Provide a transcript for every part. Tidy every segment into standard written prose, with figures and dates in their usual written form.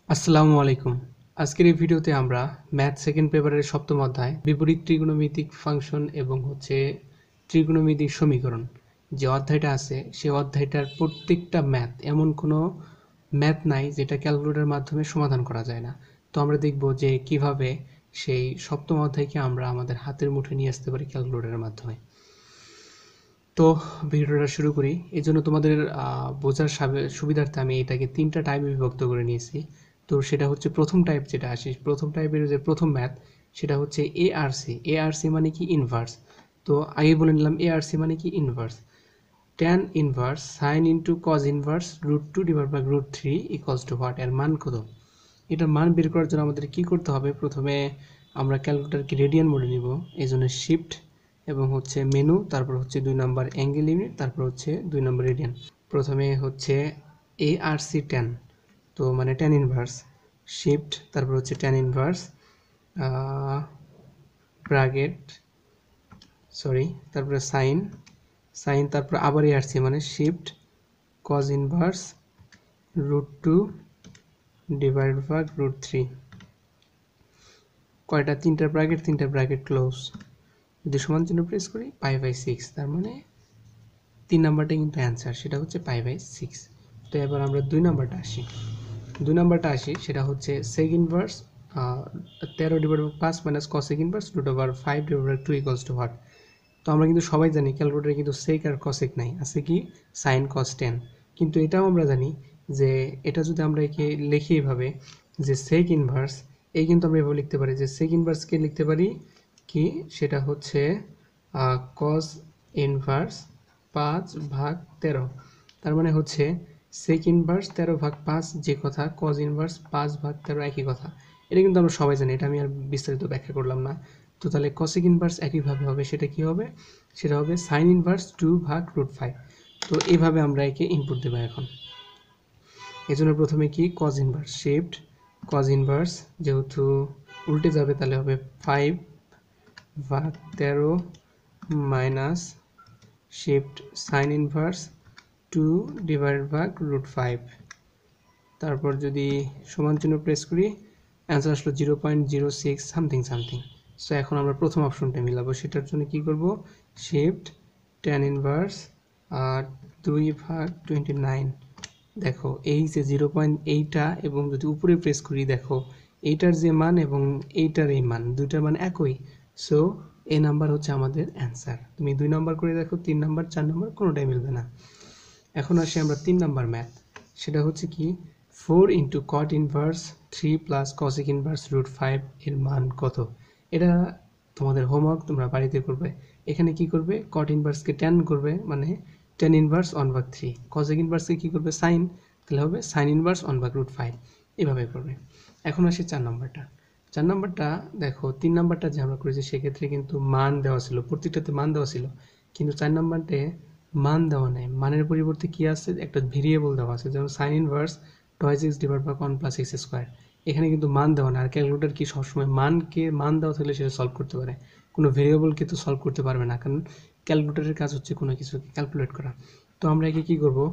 আসসালামু আলাইকুম। আজকের এই ভিডিওতে আমরা ম্যাথ সেকেন্ড পেপারের সপ্তম অধ্যায় বিপরীত ত্রিকোণমিতিক ফাংশন এবং ত্রিকোণমিতিক সমীকরণ যে অধ্যায়টা আছে সেই অধ্যায়টার প্রত্যেকটা ম্যাথ এমন কোনো ম্যাথ নাই যেটা ক্যালকুলেটরের মাধ্যমে সমাধান করা যায় না। তো আমরা দেখব যে কিভাবে সেই সপ্তম অধ্যায়কে আমরা আমাদের হাতের মুঠোয় নিয়ে আসতে পারি ক্যালকুলেটরের মাধ্যমে। তো ভিডিওটা শুরু করি। এই জন্য তোমাদের বোঝার সুবিধার্থে আমি এটাকে তিনটা টাইপে বিভক্ত করে নিয়েছি। তো সেটা হচ্ছে প্রথম টাইপ যেটা আসে, প্রথম টাইপের যে প্রথম ম্যাথ সেটা হচ্ছে এআরসি। এআরসি মানে কি? ইনভার্স। তো আগে বলে নিলাম এআরসি মানে কি? Inverse. Tan inverse sine into cos inverse √2 divide by √3 equals to what? এর মান কত? এটার মান বের করার জন্য আমাদের কি করতে হবে? প্রথমে আমরা ক্যালকুলেটরকে রেডিয়ান মোডে নিব, এই জন্য শিফট এবং হচ্ছে মেনু, তারপর হচ্ছে 2 নাম্বার অ্যাঙ্গেল ইউনিট, তারপর হচ্ছে 2 নাম্বার রেডিয়ান। প্রথমে হচ্ছে এআরসি ট্যান, তো মানে ট্যান ইনভার্স, শিফট, তারপর হচ্ছে ট্যান ইনভার্স ব্র্যাকেট তারপরে সাইন, তারপর আবার এআরসি মানে shift cos inverse √2 divide by √3। কয়টা? তিনটা ব্র্যাকেট ক্লোজ। যদি সমান চিহ্ন প্রেস করি π/6, তার মানে 3 নাম্বারটা কিন্তু অ্যান্সার, সেটা হচ্ছে π/6। তো এবার আমরা 2 নাম্বারটা আসি, সেটা হচ্ছে sec inverse 13 divide by 5 minus cosec inverse √5 divide by 2 equals to what? তো আমরা কিন্তু সবাই জানি ক্যালকুলেটরে কিন্তু সেক আর কসেক নাই, আছে কি? সাইন কস ট্যান। কিন্তু এটাও আমরা জানি যে এটা যদি আমরা একে লিখি এইভাবে যে সেক ইনভার্স, এই কিন্তু আমরা এভাবে লিখতে পারি যে সেক ইনভার্সকে লিখতে পারি কি? সেটা হচ্ছে কস ইনভার্স 5/13। তার মানে হচ্ছে সেক ইনভার্স 13/5 যে কথা, কজ ইনভার্স 5/13 একই কথা। এটা কিন্তু আমরা সবাই জানি, এটা আমি আর বিস্তারিত ব্যাখ্যা করলাম না। তো তাহলে কসেক ইনভার্স একইভাবে হবে, সেটা কি হবে? সেটা হবে সাইন ইনভার্স 2/√5। তো এইভাবে আমরা একে ইনপুট দেবো এখন। এই জন্য প্রথমে কি? Cos inverse, shift cos inverse, যেহেতু উল্টে যাবে তাহলে হবে 5/13 minus shift sine inverse 2 divide by √5। তারপর যদি সমান চিহ্ন প্রেস করি অ্যান্সার আসলো 0.06 সামথিং। সো এখন আমরা প্রথম অপশনটা মিলাবো, সেটার জন্য কি করব? Shift tan inverse 2/29। দেখো এই যে 0.8টা, এবং যদি উপরে প্রেস করি দেখো এইটার যে মান এবং এইটার এই মান, দুইটার মান একই। সো এই নাম্বার হচ্ছে আমাদের অ্যান্সার। তুমি 2 নাম্বার করে দেখো, 3 নাম্বার, 4 নাম্বার কোনোটাই মিলবে না। এখন আসি আমরা 3 নাম্বার ম্যাথ, সেটা হচ্ছে কি? 4 into cot inverse 3 plus cosec inverse √5 এর মান কত? এটা তোমাদের হোমওয়ার্ক, তোমরা বাড়িতে করবে। এখানে কি করবে? কট ইনভার্সকে ট্যান করবে, মানে ট্যান ইনভার্স 1/3। কসেক ইনভার্সকে কি করবে? সাইন, তাহলে হবে সাইন ইনভার্স 1/√5। এভাবে করবে। এখন আসি 4 নাম্বারটা দেখো, 3 নাম্বারটা যে আমরা করেছি সেক্ষেত্রে কিন্তু মান দেওয়া ছিল, প্রত্যেকটাতে মান দেওয়া ছিল, কিন্তু 4 নাম্বারতে মান দেওয়া নেই। মানের পরিবর্তে কি আছে? একটা ভেরিয়েবল দেওয়া আছে, যেমন sign inverse 2x divide by 1 + x²। এখানে কিন্তু মান দেওয়া না। আর ক্যালকুলেটর কি সবসময় মান দেওয়া থাকলে সেটা সলভ করতে পারে, কোনো ভেরিয়েবলকে তো সলভ করতে পারবে না, কারণ ক্যালকুলেটরের কাজ হচ্ছে কোনো কিছু ক্যালকুলেট করা। তো আমরা একে কী করবো?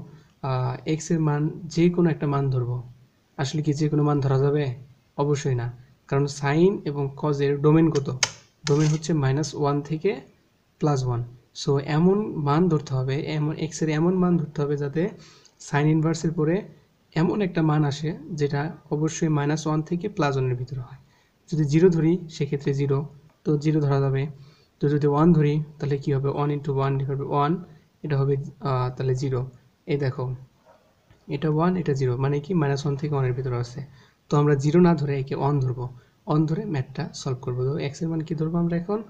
এক্স এর মান যে কোনো একটা মান ধরবো। আসলে কি যে কোনো মান ধরা যাবে? অবশ্যই না, কারণ সাইন এবং কজের ডোমেন কত? ডোমেন হচ্ছে -1 থেকে +1। সো এমন মান ধরতে হবে, এমন এক্সের এমন মান ধরতে হবে যাতে সাইন ইনভার্সের পরে এমন একটা মান আসে যেটা অবশ্যই -1 থেকে +1 ভিতরে হয়। যদি 0 ধরি সেক্ষেত্রে 0, তো 0 ধরা যাবে। তো যদি 1 ধরি তাহলে কি হবে? 1 × 1 = 1, এটা হবে তাহলে 0। এই দেখো এটা 1, এটা 0, মানে কি -1 থেকে 1 এর ভিতরে আছে। তো আমরা 0 না ধরে একে 1 ধরবো, 1 ধরে ম্যাথটা সলভ করবো। তো এক্স এর মান কি ধরবো আমরা এখন?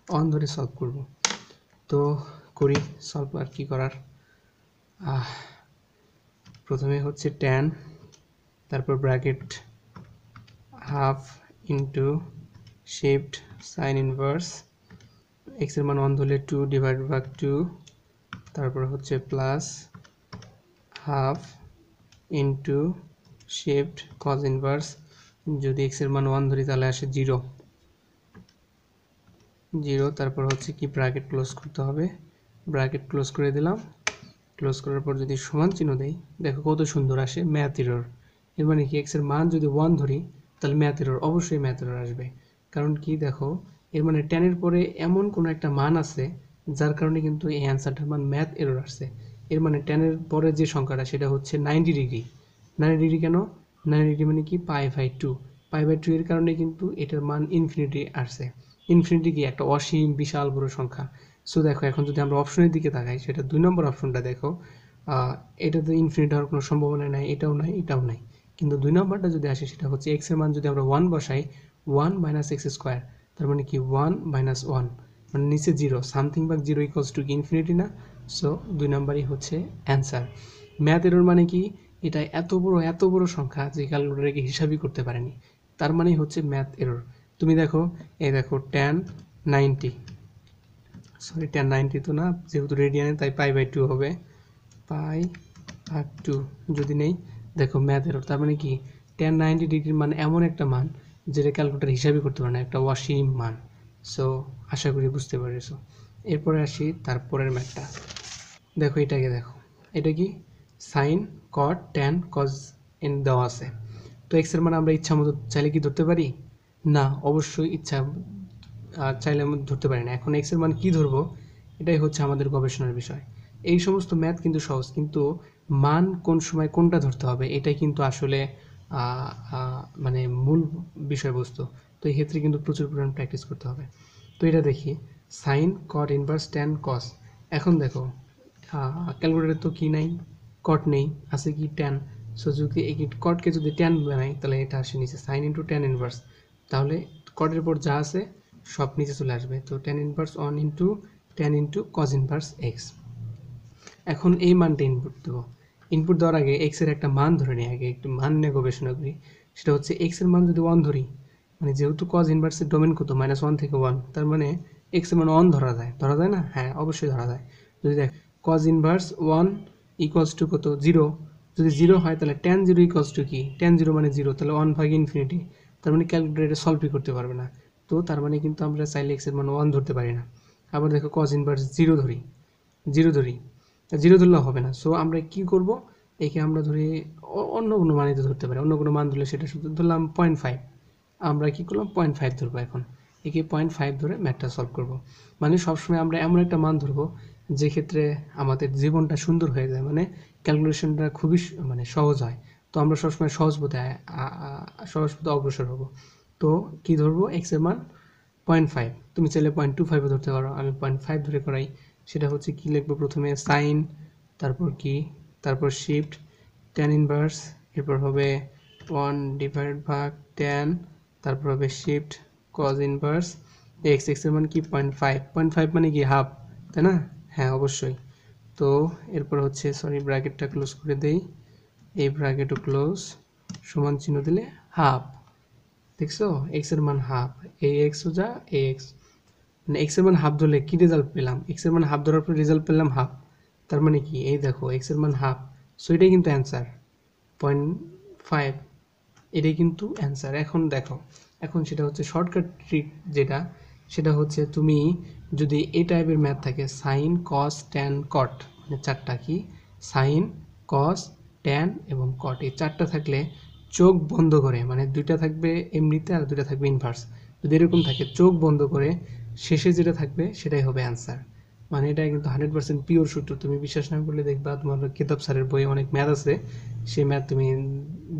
1 ধরে সলভ করব। তো করি সলভ, আর কি করার। প্রথমে হচ্ছে ট্যান, তারপর bracket half into shift sine inverse, x এর মান 1 ধরলে 2 ডিভাইড বাই 2, তারপর হচ্ছে plus half into shift cos inverse, যদি এক্স এর মান 1 ধরি তাহলে আসে 0, তারপর হচ্ছে কি ব্র্যাকেট ক্লোজ করতে হবে, ব্র্যাকেট ক্লোজ করে দিলাম। ক্লোজ করার পর যদি সমান চিহ্ন দেই, দেখো কত সুন্দর আসে ম্যাথ এরর। এর মানে কি এক্স এর মান যদি 1 ধরি তাহলে ম্যাথ এরর, অবশ্যই ম্যাথ এরর আসবে। কারণ কি দেখো, এর মানে 10 এর পরে এমন কোনো একটা মান আছে যার কারণে কিন্তু এই অ্যান্সারটার মান ম্যাথ এরর আসছে। এর মানে 10 এর পরে যে সংখ্যাটা সেটা হচ্ছে 90 ডিগ্রি। 90 ডিগ্রি কেন? 90 ডিগ্রি মানে কি π/2। π/2 এর কারণে কিন্তু এটার মান ইনফিনিটি আসছে। ইনফিনিটি কি একটা অসীম বিশাল বড় সংখ্যা। সো দেখো এখন যদি আমরা অপশনের দিকে তাকাই, সেটা 2 নম্বর অপশনটা দেখো, এটাতে ইনফিনিটি হওয়ার কোনো সম্ভাবনা নাই, এটাও নাই, এটাও নাই। কিন্তু 2 নম্বরটা যদি আসে সেটা হচ্ছে x এর মান যদি আমরা 1 বসাই, 1 - x স্কয়ার, তার মানে কি 1 - 1 মানে নিচে 0, সামথিং বাই 0 ইকুয়ালস টু কি ইনফিনিটি না? সো 2 নাম্বারই হচ্ছে অ্যান্সার। ম্যাথ এরর মানে কি, এটা এত বড় সংখ্যা যে ক্যালকুলেটরে হিসাবই করতে পারেনি, তার মানেই হচ্ছে ম্যাথ এরর। তুমি দেখো, এই দেখো tan 90, সরি tan 90 তো না, যেহেতু রেডিয়ানে তাই π/2 হবে, π/2 যদি নেই, দেখো ম্যাথ এরর। তার মানে কি tan 90 ডিগ্রির মান এমন একটা মান যেটা ক্যালকুলেটর হিসাবই করতে পারে না, একটা অসীম মান। সো আশা করি বুঝতে পেরেছো। এরপরে আসি তারপরের ম্যাথটা। দেখো এটাকে দেখো, এটা কি sine cot tan cos and দেওয়া আছে। তো এক্স এর মান আমরা ইচ্ছা মতো চাইলে কি ধরতে পারি? না, অবশ্যই ইচ্ছা চাইলে আমরা ধরতে পারি না। এখন এক্স এর মান কি ধরবো, এটাই হচ্ছে আমাদের গবেষণার বিষয়। এই সমস্ত ম্যাথ কিন্তু সহজ, কিন্তু মান কোন সময় কোনটা ধরতে হবে এটাই কিন্তু আসলে মানে মূল বিষয়বস্তু। তো এই ক্ষেত্রে কিন্তু প্রচুর পরিমাণ প্র্যাকটিস করতে হবে। তো এটা দেখি, সাইন কট ইনভার্স ট্যান কস। এখন দেখো ক্যালকুলেটরে তো কি নাই, কট নেই, আছে কি ট্যান। সো যদি এই কটকে যদি ট্যান বানাই তাহলে এটা আসে নিচে, সাইন ইন্টু ট্যান ইনভার্স। তাহলে কটের পর যা আছে সব নিচে চলে আসবে। তো tan inverse 1 into tan into cos inverse x. এখন এই মানটা ইনপুট দেবো। ইনপুট দেওয়ার আগে এক্স এর একটা মান ধরে নিই, আগে একটু মান নিয়ে গবেষণা করি। সেটা হচ্ছে এক্স এর মান যদি 1 ধরি, মানে যেহেতু কজ ইনভার্সের ডোমেন কত -1 থেকে 1, তার মানে এক্স এর মান 1 ধরা যায়। ধরা যায় না? হ্যাঁ, অবশ্যই ধরা যায়। যদি দেখ কজ ইনভার্স 1 ইকুয়ালস টু কত, 0। যদি 0 হয় তাহলে ট্যান 0 ইকুয়ালস টু কি, ট্যান 0 মানে 0, তাহলে 1/ইনফিনিটি। তার মানে ক্যালকুলেটরে সলভই করতে পারবে না। তো তার মানে কিন্তু আমরা চাইলে এক্স এর মান 1 ধরতে পারি না। আবার দেখো কজ ইনভার্স 0 ধরি, 0 ধরি, 0 ধরলেও হবে না। সো আমরা কি করব, একে আমরা ধরি অন্য কোনো মানিতে ধরতে পারি। অন্য কোনো মান ধরলে সেটা শুধু ধরলাম 0.5, আমরা কি করলাম 0.5 ধরবো। এখন একে 0.5 ধরে ম্যাথটা সলভ করব। মানে সবসময় আমরা এমন একটা মান ধরবো যে ক্ষেত্রে আমাদের জীবনটা সুন্দর হয়ে যায়, মানে ক্যালকুলেশনটা খুবই মানে সহজ হয়। তো আমরা সবসময় সহজ পথে অগ্রসর হব। তো কি ধরবো, এক্স এর মান 0.5, তুমি চাইলে 0.25 ধরতে পারো, আমি 0.5 ধরে করাই। সেটা হচ্ছে কি লিখবো, প্রথমে সাইন, তারপর কি, তারপর শিফট ট্যান ইনভার্স, এরপর হবে 1/tan, তারপর হবে shift cos inverse x. X এর মান কি 0.5 মানে কি হাফ, তাই না? হ্যাঁ অবশ্যই। তো এরপর হচ্ছে, সরি ব্র্যাকেটটা ক্লোজ করে দেই, এই ব্র্যাকেটও ক্লোজ, সমান চিহ্ন দিলে হাফ। দেখছো এক্স এর মান হাফ, এই এক্স সোজা এই এক্স, মানে এক্স এর মান হাফ ধরলে কি রেজাল্ট পেলাম, এক্স এর মান হাফ ধরার পর রেজাল্ট পেলাম হাফ। তার মানে কি, এই দেখো এক্স এর মান হাফ, সো এটাই কিন্তু অ্যান্সার 0.5, এটাই কিন্তু অ্যান্সার। এখন দেখো, এখন সেটা হচ্ছে শর্টকাট ট্রিক, যেটা সেটা হচ্ছে তুমি যদি এই টাইপের ম্যাথ থাকে, সাইন কস ট্যান কট, মানে চারটা কি, সাইন কস ট্যান এবং কট, এই চারটা থাকলে চোখ বন্ধ করে, মানে দুইটা থাকবে এমনিতে আর দুইটা থাকবে ইনভার্স, যদি এরকম থাকে চোখ বন্ধ করে শেষে যেটা থাকবে সেটাই হবে অ্যান্সার। মানে এটা কিন্তু 100% পিওর সূত্র। তুমি বিশ্বাস না করলে দেখবা তোমার কিতাব স্যারের বইয়ে অনেক ম্যাথ আছে, সেই ম্যাথ তুমি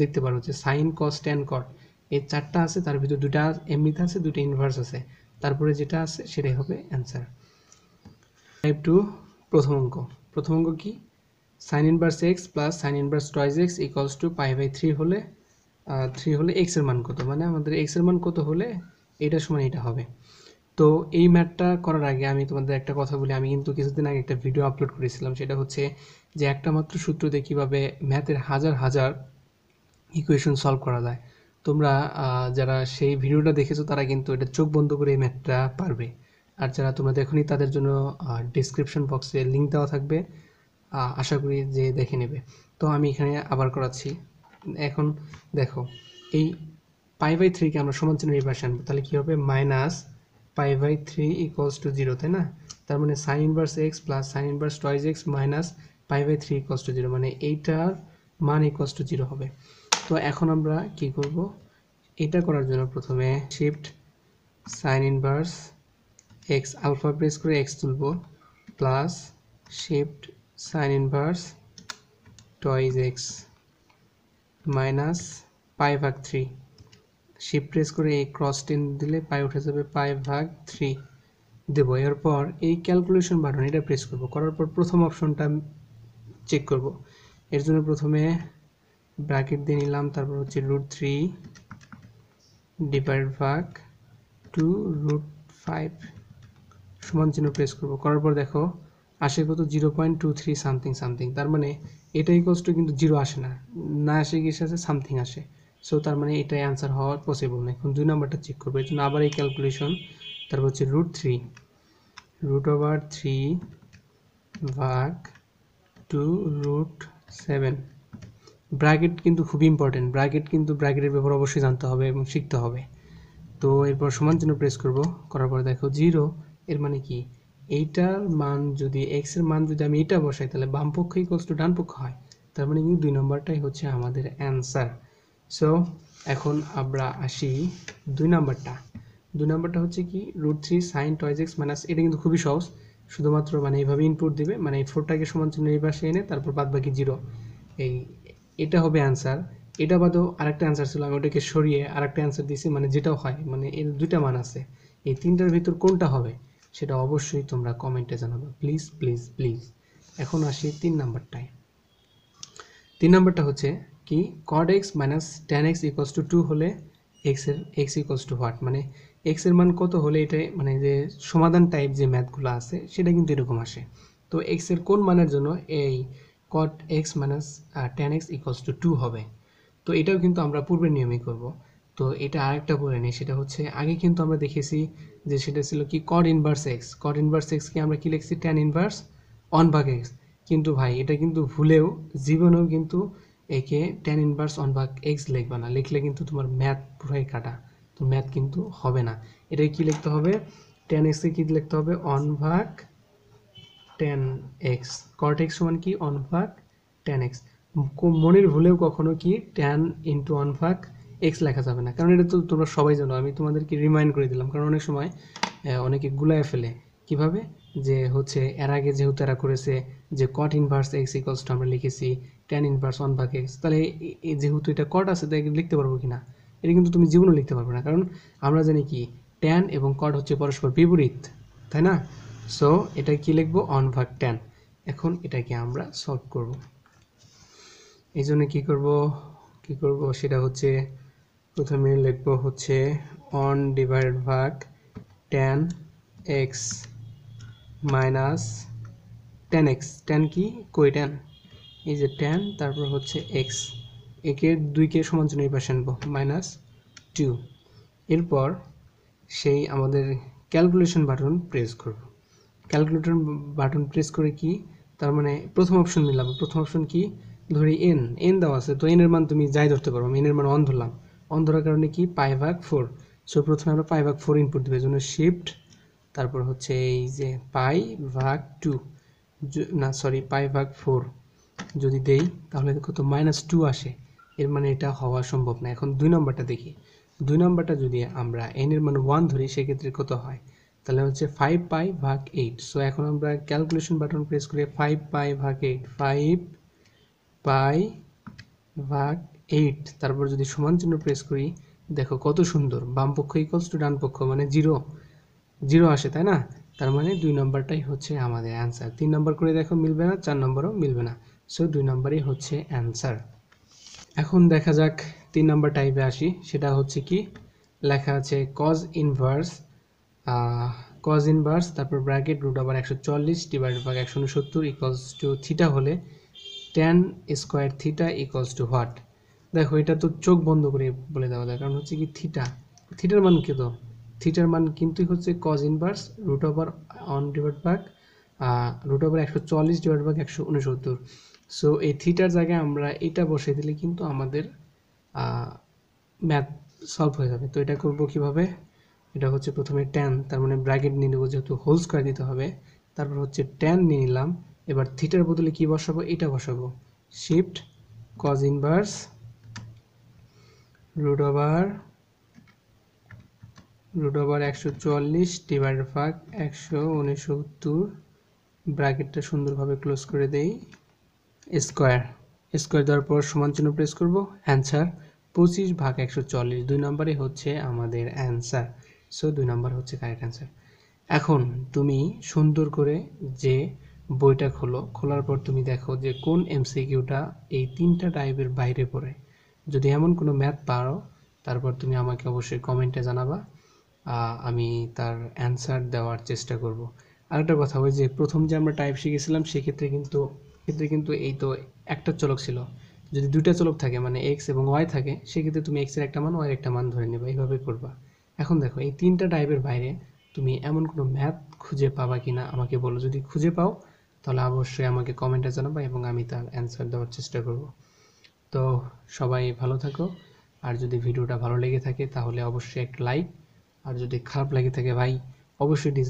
দেখতে পারো যে সাইন কস ট্যান কট এই চারটা আছে, তার ভিতর দুটা এমনিতে আছে, দুটো ইনভার্স আছে, তারপরে যেটা আছে সেটাই হবে অ্যান্সার। টাইপ 2 প্রথম অঙ্ক। প্রথম অঙ্ক কি, sine inverse x plus sine inverse twice x equals to π/3 হলে 3 হলে এক্স এর মান কত, মানে আমাদের এক্স এর মান কত হলে এটা সমান এটা হবে। তো এই ম্যাথটা করার আগে আমি তোমাদের একটা কথা বলি, আমি কিন্তু কিছুদিন আগে একটা ভিডিও আপলোড করেছিলাম, সেটা হচ্ছে যে একটা মাত্র সূত্র দিয়ে কীভাবে ম্যাথের হাজার হাজার ইকুয়েশন সলভ করা যায়। তোমরা যারা সেই ভিডিওটা দেখেছো তারা কিন্তু এটা চোখ বন্ধ করে এই ম্যাথটা পারবে। আর যারা তোমরা দেখোনি তাদের জন্য ডিসক্রিপশন বক্সে লিঙ্ক দেওয়া থাকবে, আশা করি যে দেখে নেবে। তো আমি এখানে আবার করাচ্ছি। এখন দেখো, এই π/3 কে আমরা সমান চিহ্ন এই পাশে আনবো, তাহলে কী হবে, -π/3 ইকুয়ালস টু 0, তাই না? তার মানে sine inverse x plus sine inverse twice x minus π/3 equals to 0, মানে এইটার মান ইকুয়ালস টু 0 হবে। তো এখন আমরা কি করব, এটা করার জন্য প্রথমে shift sine inverse x alpha press করে এক্স তুলব, plus shift sine inverse twice x minus pi ভাগ 3, শিফট প্রেস করে এই ক্রস টেন দিলে পাই উঠে যাবে, পাই ভাগ 3 দেবো। এরপর এই ক্যালকুলেশন বাটন এটা প্রেস করব, করার পর প্রথম অপশনটা চেক করব। এর জন্য প্রথমে ব্র্যাকেট দিয়ে নিলাম, তারপর হচ্ছে √3 ডিভাইড ভাগ 2√5 সমান চিহ্ন প্রেস করব। করার পর দেখো আসে কত 0.23 সামথিং সামথিং, তার মানে এটা ইকুয়ালস টু কিন্তু 0 আসে না, না আসে কি আসে সামথিং আসে। সো তার মানে এটাই অ্যান্সার হওয়ার পসিবল না। এখন 2 নাম্বারটা চেক করবো, এর জন্য আবার এই ক্যালকুলেশন, তারপর হচ্ছে √3 ভাগ 2√7। ব্র্যাকেট কিন্তু খুবই ইম্পর্টেন্ট, ব্র্যাকেটের ব্যাপারে অবশ্যই জানতে হবে এবং শিখতে হবে। তো এরপর সমান চিহ্ন প্রেস করব, করার পর দেখো 0, এর মানে কি এইটার মান যদি এক্স এর মান যদি আমি এটা বসাই তাহলে বাম পক্ষ ইকুয়ালস টু ডান পক্ষ হয়, তার মানে কিন্তু 2 নম্বরটাই হচ্ছে আমাদের অ্যান্সার। সো এখন আমরা আসি 2 নাম্বারটা হচ্ছে কি √3 সাইন টয়েস এক্স মাইনাস, এটা কিন্তু খুবই সহজ, শুধুমাত্র মানে এইভাবে ইনপুট দিবে, মানে এই 4টাকে সমান চিহ্ন এই পাশে এনে তারপর বাদ বাকি 0, এটা হবে অ্যান্সার। এটা বাদেও আরেকটা অ্যান্সার ছিল, আমি ওটাকে সরিয়ে আরেকটা অ্যান্সার দিয়েছি, মানে যেটাও হয়, মানে এর 2টা মান আছে, এই 3টার ভিতর কোনটা হবে সেটা অবশ্যই তোমরা কমেন্টে জানাবে, প্লিজ প্লিজ প্লিজ। এখন আসি 3 নাম্বারটা হচ্ছে কি cot x minus tan x equals to 2 হলে x ইকুয়ালস টু হোয়াট, মানে x এর মান কত হলে এটা মানে যে সমাধান টাইপ যে ম্যাথগুলো আছে সেটা কিন্তু এরকম আসে। তো x এর কোন মানের জন্য এই cot x minus tan x equals to 2 হবে। তো এটাও কিন্তু আমরা পূর্বের নিয়মই করব। তো এটা আরেকটা বলে নিই, সেটা হচ্ছে আগে কিন্তু আমরা দেখেছি যে সেটা ছিল কি cot ইনভার্স x কে আমরা কি লিখছি tan ইনভার্স 1 ভাগ x, কিন্তু ভাই এটা কিন্তু ভুলেও জীবনেও কিন্তু একে tan ইনভার্স 1 ভাগ x লিখবা না, লিখলে কিন্তু তোমার ম্যাথ পুরাই কাটা, তো ম্যাথ কিন্তু হবে না। এটা কি লিখতে হবে, tan x কে কি লিখতে হবে 1 ভাগ tan x, cot x সমান কি 1 ভাগ tan x। মনের ভুলেও কখনো কি tan ইন্টু 1 ভাগ x লেখা যাবে না, কারণ এটা তো তোমরা সবাই জানো, আমি তোমাদেরকে রিমাইন্ড করে দিলাম, কারণ অনেক সময় অনেকে গুলায় ফেলে কিভাবে, যে হচ্ছে এর আগে যেহেতু এরা করেছে যে cot inverse x equals to আমরা লিখেছি tan ইনভার্স 1 ভাগ x, তাহলে যেহেতু এটা cot আছে তাই লিখতে পারবো কিনা, এটা কিন্তু তুমি জীবনে লিখতে পারবে না, কারণ আমরা জানি কি tan এবং cot হচ্ছে পরস্পর বিপরীত, তাই না? সো এটা কি লিখবো 1 ভাগ tan। এখন এটাকে আমরা সলভ করব, এই জন্য কি করব সেটা হচ্ছে প্রথমে লিখবো হচ্ছে 1 ডিভাইড ভাগ tan x minus tan x, tan কি কই tan, এই যে tan তারপর হচ্ছে x, একে 2কে সমান চিহ্ন এই পাশে আনবো মাইনাস 2। এরপর সেই আমাদের ক্যালকুলেশন বাটন প্রেস করব, ক্যালকুলেটর বাটন প্রেস করে কি তার মানে প্রথম অপশন নিলাম, প্রথম অপশন কি ধরি n দেওয়া আছে, তো n এর মান তুমি যাই ধরতে পারো, আমি n এর মান 1 ধরলাম, 1 ধরার কারণে কি পাই ভাগ 4। সো প্রথমে আমরা পাই ভাগ 4 ইনপুট দেব, এর জন্য শিফট তারপর হচ্ছে এই যে পাই ভাগ 2, না সরি পাই ভাগ 4 যদি দেই তাহলে কত -2 আসে, এর মানে এটা হওয়া সম্ভব না। এখন 2 নাম্বারটা দেখি, 2 নাম্বারটা যদি আমরা n এর মান 1 ধরি সেক্ষেত্রে কত হয়, তাহলে হচ্ছে 5 পাই ভাগ 8। সো এখন আমরা ক্যালকুলেশন বাটন প্রেস করে 5 পাই ভাগ 8, 5 পাই ভাগ 8, তারপর যদি সমান চিহ্ন প্রেস করি দেখো কত সুন্দর, বাম পক্ষ ইকুয়ালস টু ডান পক্ষ, মানে 0 আসে, তাই না? তার মানে 2 নাম্বারটাই হচ্ছে আমাদের অ্যান্সার। 3 নাম্বার করে দেখো মিলবে না, 4 নাম্বারও মিলবে না, সো 2 নাম্বারই হচ্ছে অ্যান্সার। এখন দেখা যাক 3 নাম্বার টাইপে আসি, সেটা হচ্ছে কি লেখা আছে cos ইনভার্স তারপর ব্র্যাকেট √140 ডিভাইড ভাগ 169 ইকুয়ালস টু থিটা হলে tan square theta equals to what. দেখো এটা তো চোখ বন্ধ করে বলে দেওয়া যায়, কারণ হচ্ছে কি থিটার মান কত, থিটার মান কিন্তু হচ্ছে cos ইনভার্স √1 ডিভাইড ভাগ √140 ডিভাইড ভাগ 169। সো এই থিটার জায়গায় আমরা এটা বসিয়ে দিলে কিন্তু আমাদের ম্যাথ সলভ হয়ে যাবে। তো এটা করব কিভাবে, এটা হচ্ছে প্রথমে tan, তার মানে ব্র্যাকেট নিয়ে নেব, যেহেতু হোল স্কয়ার দিতে হবে, তারপর হচ্ছে tan নিয়ে নিলাম, এবার থিটার বদলে কি বসাবো, এটা বসাবো, shift cos inverse root over 144 divided ভাগ 169 ব্র্যাকেটটা সুন্দরভাবে ক্লোজ করে দেই স্কোয়ার দেওয়ার পর সমান চিহ্ন প্রেস করব অ্যান্সার 25/140 2 নম্বরে হচ্ছে আমাদের অ্যান্সার সো 2 নম্বর হচ্ছে কারেক্ট অ্যান্সার এখন তুমি সুন্দর করে যে বইটা খোলার পর তুমি দেখো যে কোন এমসিকিউটা এই তিনটা টাইপের বাইরে পড়ে যদি এমন কোনো ম্যাথ পারো তারপর তুমি আমাকে অবশ্যই কমেন্টে জানাবা আমি তার অ্যান্সার দেওয়ার চেষ্টা করব আরেকটা কথা ওই যে প্রথম যে আমরা টাইপ শিখেছিলাম সেক্ষেত্রে কিন্তু এই তো একটা চলক ছিল যদি দুইটা চলক থাকে মানে এক্স এবং ওয়াই থাকে সেক্ষেত্রে তুমি এক্স এর একটা মান ওয়াই এর একটা মান ধরে নেবা এইভাবে করবা এখন দেখো এই তিনটা টাইপের বাইরে তুমি এমন কোনো ম্যাথ খুঁজে পাবা কিনা আমাকে বলো যদি খুঁজে পাও তাহলে অবশ্যই আমাকে কমেন্টে জানাবা এবং আমি তার অ্যান্সার দেওয়ার চেষ্টা করব তো সবাই ভালো থাকো আর যদি ভিডিওটা ভালো লেগে থাকে তাহলে অবশ্যই একটা লাইক আর যদি খারাপ লাগে থাকে ভাই অবশ্যই ডিসলাইক